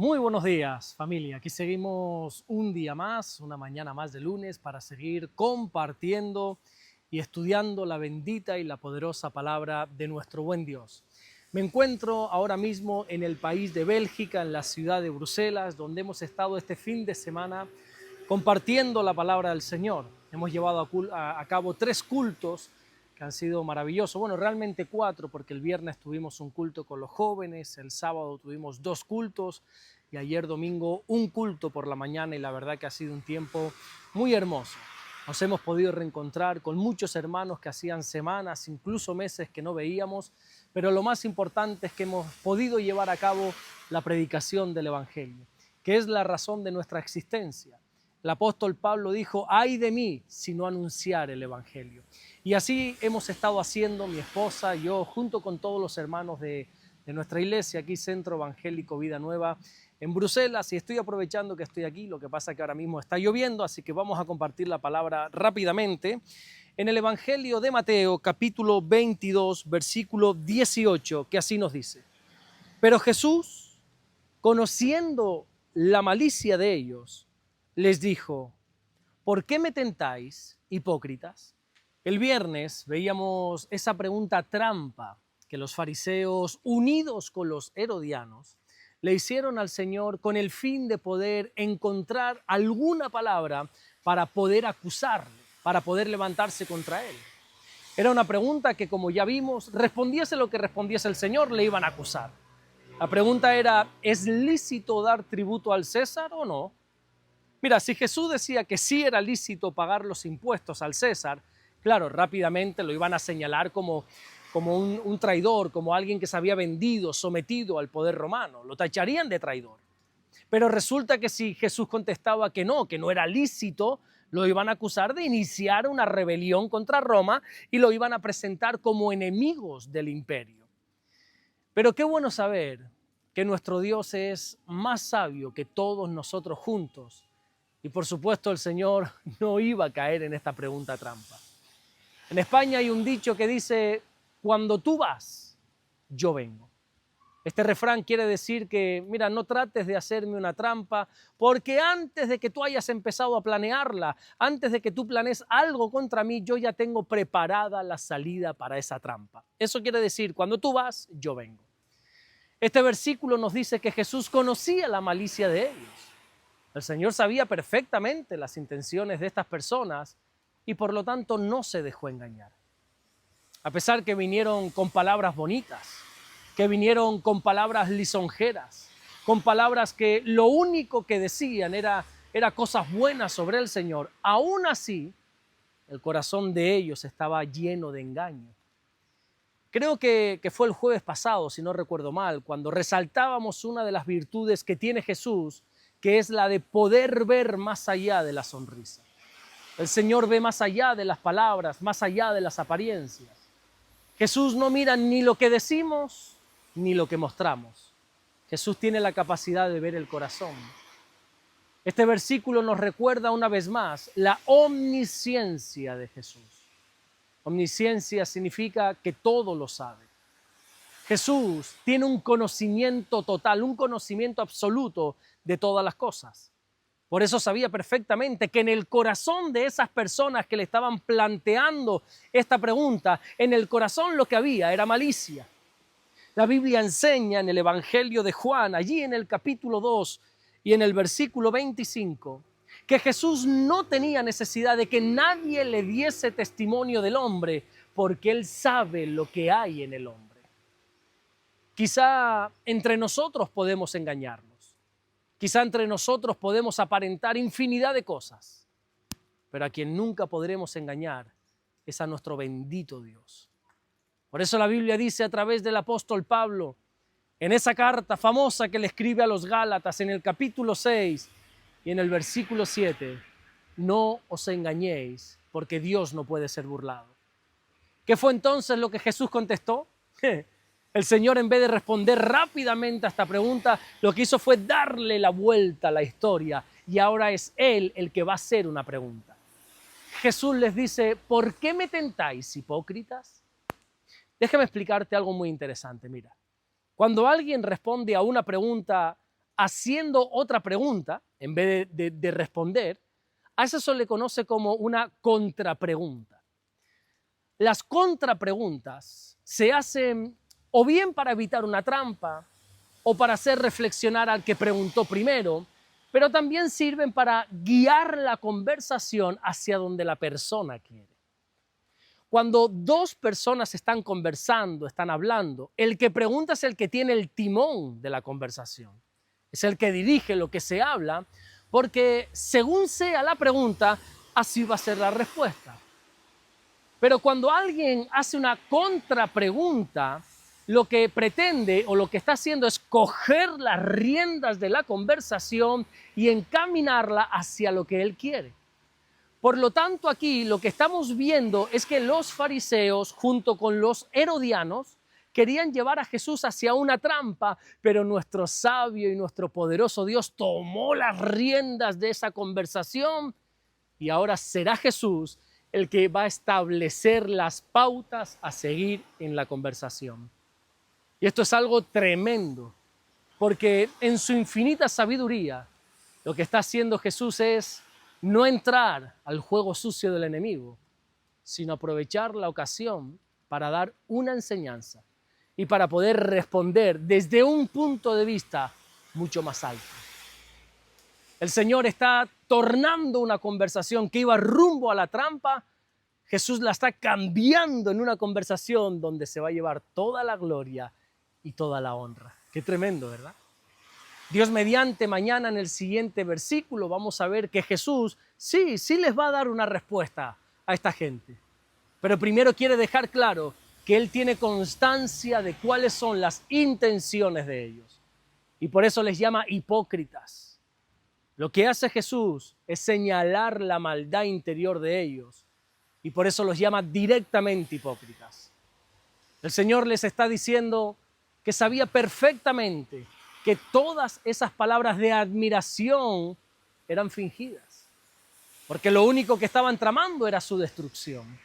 Muy buenos días, familia. Aquí seguimos un día más, una mañana más de lunes para seguir compartiendo y estudiando la bendita y la poderosa palabra de nuestro buen Dios. Me encuentro ahora mismo en el país de Bélgica, en la ciudad de Bruselas, donde hemos estado este fin de semana compartiendo la palabra del Señor. Hemos llevado a cabo 3 cultos que han sido maravillosos. Bueno, realmente 4, porque el viernes tuvimos un culto con los jóvenes, el sábado tuvimos 2 cultos y ayer domingo un culto por la mañana, y la verdad que ha sido un tiempo muy hermoso. Nos hemos podido reencontrar con muchos hermanos que hacían semanas, incluso meses que no veíamos, pero lo más importante es que hemos podido llevar a cabo la predicación del Evangelio, que es la razón de nuestra existencia. El apóstol Pablo dijo: ay de mí si no anunciar el Evangelio. Y así hemos estado haciendo mi esposa, yo, junto con todos los hermanos de nuestra iglesia, aquí Centro Evangélico Vida Nueva, en Bruselas. Y estoy aprovechando que estoy aquí, lo que pasa que ahora mismo está lloviendo, así que vamos a compartir la palabra rápidamente. En el Evangelio de Mateo, capítulo 22, versículo 18, que así nos dice: pero Jesús, conociendo la malicia de ellos, les dijo: ¿por qué me tentáis, hipócritas? El viernes veíamos esa pregunta trampa que los fariseos, unidos con los herodianos, le hicieron al Señor con el fin de poder encontrar alguna palabra para poder acusarle, para poder levantarse contra él. Era una pregunta que, como ya vimos, respondiese lo que respondiese el Señor, le iban a acusar. La pregunta era: ¿es lícito dar tributo al César o no? Mira, si Jesús decía que sí era lícito pagar los impuestos al César, claro, rápidamente lo iban a señalar como un traidor, como alguien que se había vendido, sometido al poder romano. Lo tacharían de traidor. Pero resulta que si Jesús contestaba que no era lícito, lo iban a acusar de iniciar una rebelión contra Roma y lo iban a presentar como enemigos del imperio. Pero qué bueno saber que nuestro Dios es más sabio que todos nosotros juntos. Y por supuesto el Señor no iba a caer en esta pregunta trampa. En España hay un dicho que dice: cuando tú vas, yo vengo. Este refrán quiere decir que, mira, no trates de hacerme una trampa, porque antes de que tú hayas empezado a planearla, antes de que tú planees algo contra mí, yo ya tengo preparada la salida para esa trampa. Eso quiere decir: cuando tú vas, yo vengo. Este versículo nos dice que Jesús conocía la malicia de ellos. El Señor sabía perfectamente las intenciones de estas personas y por lo tanto no se dejó engañar. A pesar que vinieron con palabras bonitas, que vinieron con palabras lisonjeras, con palabras que lo único que decían era cosas buenas sobre el Señor, aún así el corazón de ellos estaba lleno de engaño. Creo que fue el jueves pasado, si no recuerdo mal, cuando resaltábamos una de las virtudes que tiene Jesús, que es la de poder ver más allá de la sonrisa. El Señor ve más allá de las palabras, más allá de las apariencias. Jesús no mira ni lo que decimos ni lo que mostramos. Jesús tiene la capacidad de ver el corazón. Este versículo nos recuerda una vez más la omnisciencia de Jesús. Omnisciencia significa que todo lo sabe. Jesús tiene un conocimiento total, un conocimiento absoluto de todas las cosas. Por eso sabía perfectamente que en el corazón de esas personas que le estaban planteando esta pregunta, en el corazón lo que había era malicia. La Biblia enseña en el Evangelio de Juan, allí en el capítulo 2 y en el versículo 25, que Jesús no tenía necesidad de que nadie le diese testimonio del hombre, porque Él sabe lo que hay en el hombre. Quizá entre nosotros podemos engañarnos, quizá entre nosotros podemos aparentar infinidad de cosas, pero a quien nunca podremos engañar es a nuestro bendito Dios. Por eso la Biblia dice a través del apóstol Pablo, en esa carta famosa que le escribe a los Gálatas en el capítulo 6 y en el versículo 7, no os engañéis, porque Dios no puede ser burlado. ¿Qué fue entonces lo que Jesús contestó? El Señor, en vez de responder rápidamente a esta pregunta, lo que hizo fue darle la vuelta a la historia, y ahora es Él el que va a hacer una pregunta. Jesús les dice: ¿por qué me tentáis, hipócritas? Déjame explicarte algo muy interesante. Mira, cuando alguien responde a una pregunta haciendo otra pregunta en vez de responder, a eso se le conoce como una contrapregunta. Las contrapreguntas se hacen o bien para evitar una trampa o para hacer reflexionar al que preguntó primero, pero también sirven para guiar la conversación hacia donde la persona quiere. Cuando dos personas están conversando, están hablando, el que pregunta es el que tiene el timón de la conversación. Es el que dirige lo que se habla, porque según sea la pregunta, así va a ser la respuesta. Pero cuando alguien hace una contrapregunta, lo que pretende o lo que está haciendo es coger las riendas de la conversación y encaminarla hacia lo que él quiere. Por lo tanto, aquí lo que estamos viendo es que los fariseos, junto con los herodianos, querían llevar a Jesús hacia una trampa, pero nuestro sabio y nuestro poderoso Dios tomó las riendas de esa conversación y ahora será Jesús el que va a establecer las pautas a seguir en la conversación. Y esto es algo tremendo, porque en su infinita sabiduría, lo que está haciendo Jesús es no entrar al juego sucio del enemigo, sino aprovechar la ocasión para dar una enseñanza y para poder responder desde un punto de vista mucho más alto. El Señor está tornando una conversación que iba rumbo a la trampa. Jesús la está cambiando en una conversación donde se va a llevar toda la gloria y toda la honra. Qué tremendo, ¿verdad? Dios mediante, mañana en el siguiente versículo vamos a ver que Jesús sí les va a dar una respuesta a esta gente. Pero primero quiere dejar claro que Él tiene constancia de cuáles son las intenciones de ellos. Y por eso les llama hipócritas. Lo que hace Jesús es señalar la maldad interior de ellos. Y por eso los llama directamente hipócritas. El Señor les está diciendo que sabía perfectamente que todas esas palabras de admiración eran fingidas, porque lo único que estaban tramando era su destrucción.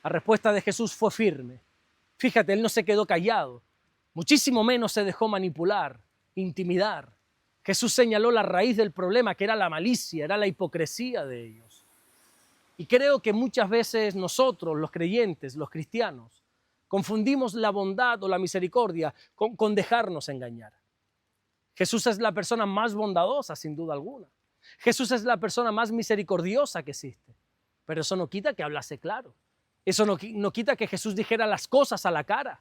La respuesta de Jesús fue firme. Fíjate, Él no se quedó callado, muchísimo menos se dejó manipular, intimidar. Jesús señaló la raíz del problema, que era la malicia, era la hipocresía de ellos. Y creo que muchas veces nosotros, los creyentes, los cristianos, confundimos la bondad o la misericordia con dejarnos engañar. Jesús es la persona más bondadosa, sin duda alguna. Jesús es la persona más misericordiosa que existe. Pero eso no quita que hablase claro. Eso no quita que Jesús dijera las cosas a la cara.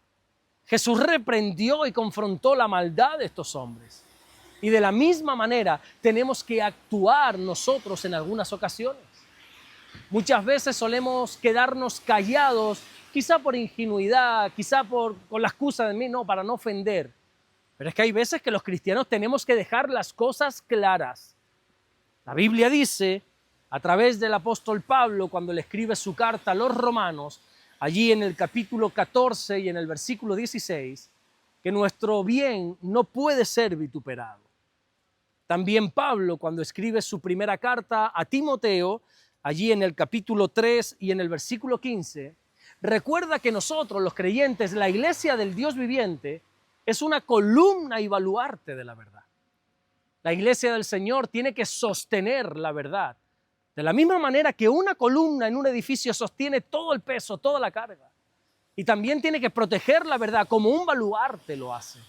Jesús reprendió y confrontó la maldad de estos hombres. Y de la misma manera tenemos que actuar nosotros en algunas ocasiones. Muchas veces solemos quedarnos callados, quizá por ingenuidad, quizá con la excusa de mí, no, para no ofender. Pero es que hay veces que los cristianos tenemos que dejar las cosas claras. La Biblia dice, a través del apóstol Pablo, cuando le escribe su carta a los romanos, allí en el capítulo 14 y en el versículo 16, que nuestro bien no puede ser vituperado. También Pablo, cuando escribe su primera carta a Timoteo, allí en el capítulo 3 y en el versículo 15, recuerda que nosotros, los creyentes, la iglesia del Dios viviente, es una columna y baluarte de la verdad. La iglesia del Señor tiene que sostener la verdad. De la misma manera que una columna en un edificio sostiene todo el peso, toda la carga. Y también tiene que proteger la verdad como un baluarte lo hace.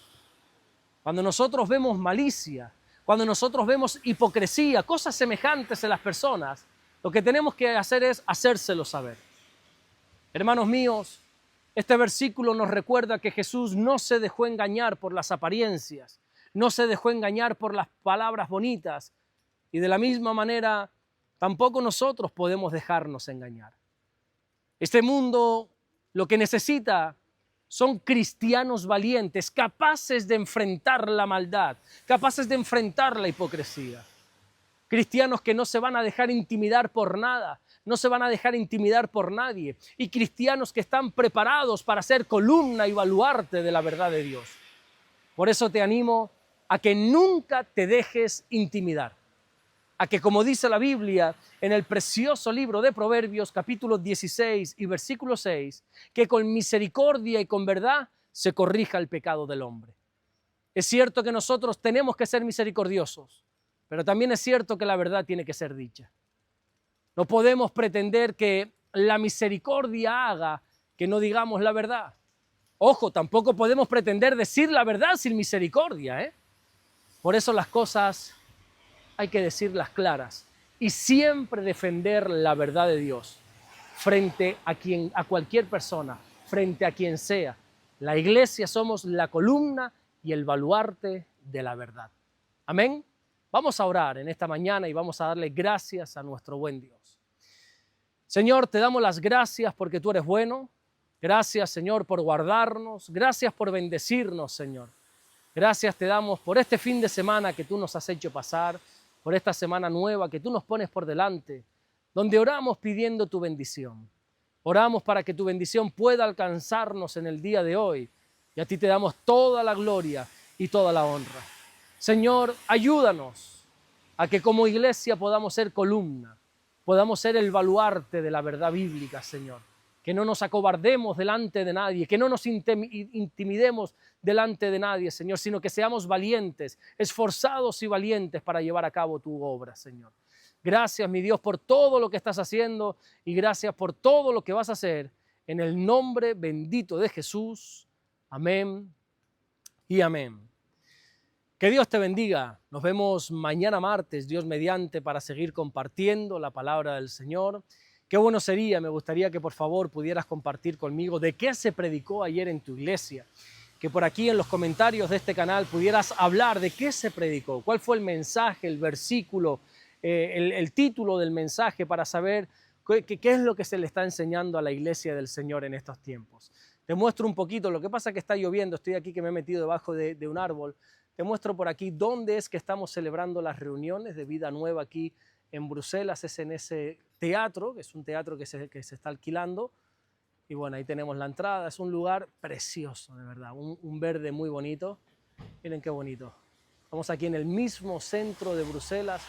Cuando nosotros vemos malicia, cuando nosotros vemos hipocresía, cosas semejantes en las personas, lo que tenemos que hacer es hacérselo saber. Hermanos míos, este versículo nos recuerda que Jesús no se dejó engañar por las apariencias, no se dejó engañar por las palabras bonitas y de la misma manera tampoco nosotros podemos dejarnos engañar. Este mundo lo que necesita son cristianos valientes, capaces de enfrentar la maldad, capaces de enfrentar la hipocresía. Cristianos que no se van a dejar intimidar por nada, no se van a dejar intimidar por nadie. Y cristianos que están preparados para ser columna y baluarte de la verdad de Dios. Por eso te animo a que nunca te dejes intimidar. A que, como dice la Biblia en el precioso libro de Proverbios, capítulo 16 y versículo 6, que con misericordia y con verdad se corrija el pecado del hombre. Es cierto que nosotros tenemos que ser misericordiosos, pero también es cierto que la verdad tiene que ser dicha. No podemos pretender que la misericordia haga que no digamos la verdad. Ojo, tampoco podemos pretender decir la verdad sin misericordia, ¿eh? Por eso las cosas hay que decirlas claras y siempre defender la verdad de Dios frente a cualquier persona, frente a quien sea. La iglesia somos la columna y el baluarte de la verdad. Amén. Vamos a orar en esta mañana y vamos a darle gracias a nuestro buen Dios. Señor, te damos las gracias porque tú eres bueno. Gracias, Señor, por guardarnos. Gracias por bendecirnos, Señor. Gracias te damos por este fin de semana que tú nos has hecho pasar, por esta semana nueva que tú nos pones por delante, donde oramos pidiendo tu bendición. Oramos para que tu bendición pueda alcanzarnos en el día de hoy y a ti te damos toda la gloria y toda la honra. Señor, ayúdanos a que como iglesia podamos ser columna, podamos ser el baluarte de la verdad bíblica, Señor. Que no nos acobardemos delante de nadie, que no nos intimidemos delante de nadie, Señor, sino que seamos valientes, esforzados y valientes para llevar a cabo tu obra, Señor. Gracias, mi Dios, por todo lo que estás haciendo y gracias por todo lo que vas a hacer en el nombre bendito de Jesús. Amén y amén. Que Dios te bendiga. Nos vemos mañana martes, Dios mediante, para seguir compartiendo la palabra del Señor. Qué bueno sería, me gustaría que por favor pudieras compartir conmigo de qué se predicó ayer en tu iglesia. Que por aquí en los comentarios de este canal pudieras hablar de qué se predicó, cuál fue el mensaje, el versículo, el título del mensaje para saber qué es lo que se le está enseñando a la iglesia del Señor en estos tiempos. Te muestro un poquito, lo que pasa es que está lloviendo, estoy aquí que me he metido debajo de un árbol. Te muestro por aquí dónde es que estamos celebrando las reuniones de Vida Nueva aquí en Bruselas, es en ese teatro, que es un teatro que se está alquilando. Y bueno, ahí tenemos la entrada, es un lugar precioso, de verdad, un verde muy bonito. Miren qué bonito. Estamos aquí en el mismo centro de Bruselas,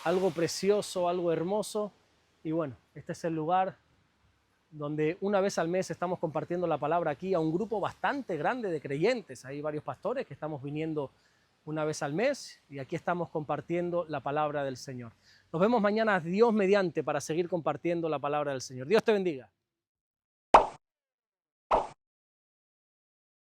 algo precioso, algo hermoso. Y bueno, este es el lugar donde una vez al mes estamos compartiendo la palabra aquí a un grupo bastante grande de creyentes. Hay varios pastores que estamos viniendo una vez al mes y aquí estamos compartiendo la palabra del Señor. Nos vemos mañana, Dios mediante, para seguir compartiendo la palabra del Señor. Dios te bendiga.